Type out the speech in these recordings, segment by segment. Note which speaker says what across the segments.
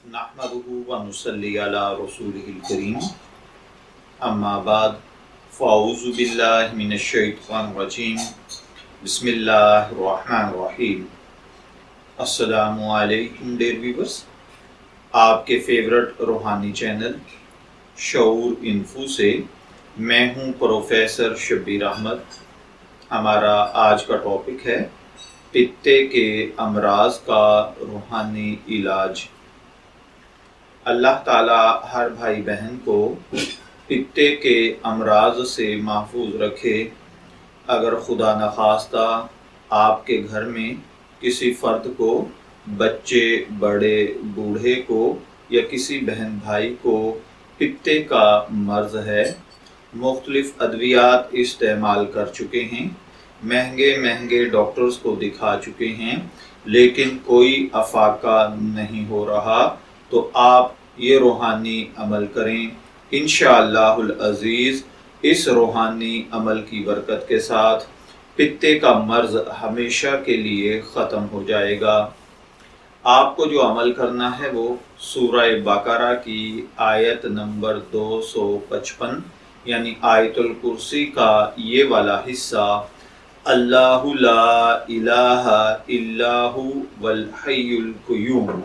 Speaker 1: नहमदुहु व नुसल्ली अला रसूलिहिल करीम अम्मा बाद फ़अऊज़ु बिल्लाहि मिनश शैतानिर रजीम बिस्मिल्लाहिर रहमानिर रहीम। अस्सलामु अलैकुम डियर व्यूअर्स, आपके फेवरेट रूहानी चैनल शऊर इन्फो से मैं हूं प्रोफेसर शब्बीर अहमद। हमारा आज का टॉपिक है पित्ते के अमराज का रूहानी इलाज। अल्लाह ताला हर भाई बहन को पित्ते के अमराज से महफूज रखे। अगर खुदा न खास्ता आपके घर में किसी फ़र्द को, बच्चे, बड़े, बूढ़े को या किसी बहन भाई को पित्ते का मर्ज़ है, मुख्तलिफ़ अद्वियात इस्तेमाल कर चुके हैं, महंगे महंगे डॉक्टर्स को दिखा चुके हैं, लेकिन कोई अफाका नहीं हो रहा, तो आप ये रूहानी अमल करें। इंशाअल्लाहुल अज़ीज़ इस रूहानी अमल की बरकत के साथ पित्ते का मर्ज़ हमेशा के लिए ख़त्म हो जाएगा। आपको जो अमल करना है वो सूरह बकरा की आयत नंबर 255 यानी आयतुल कुर्सी का ये वाला हिस्सा, अल्लाहु ला इलाहा इल्लाहु वल हय्युल क़य्यूम,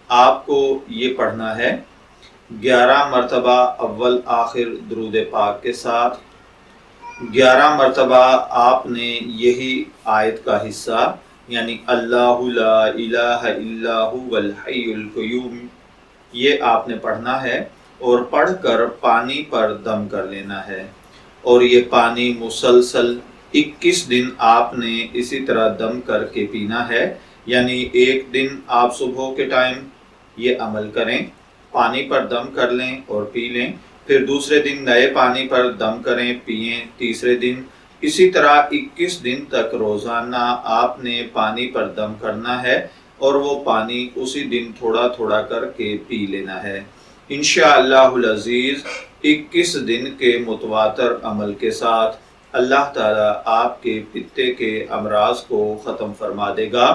Speaker 1: आपको ये पढ़ना है 11 मरतबा अव्वल आखिर दुरूद पाक के साथ। 11 मरतबा आपने यही आयत का हिस्सा यानी अल्लाहु ला इलाहा इल्लाहु वल हय्युल क़य्यूम ये आपने पढ़ना है और पढ़कर पानी पर दम कर लेना है। और ये पानी मुसलसल 21 दिन आपने इसी तरह दम करके पीना है। यानी एक दिन आप सुबह के टाइम ये अमल करें, पानी पर दम कर लें और पी लें, फिर दूसरे दिन नए पानी पर दम करें, पिएं, तीसरे दिन इसी तरह 21 दिन तक रोज़ाना आपने पानी पर दम करना है और वो पानी उसी दिन थोड़ा थोड़ा करके पी लेना है। इंशाअल्लाहुल अज़ीज़ 21 दिन के मुतवातर अमल के साथ अल्लाह ताला आपके पित्ते के अमराज को ख़त्म फरमा देगा।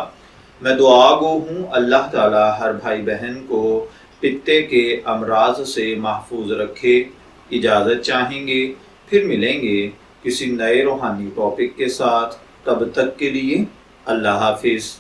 Speaker 1: मैं दुआ गो हूँ अल्लाह ताला हर भाई बहन को पित्ते के अमराज से महफूज रखे। इजाज़त चाहेंगे, फिर मिलेंगे किसी नए रूहानी टॉपिक के साथ। तब तक के लिए अल्लाह हाफिज़।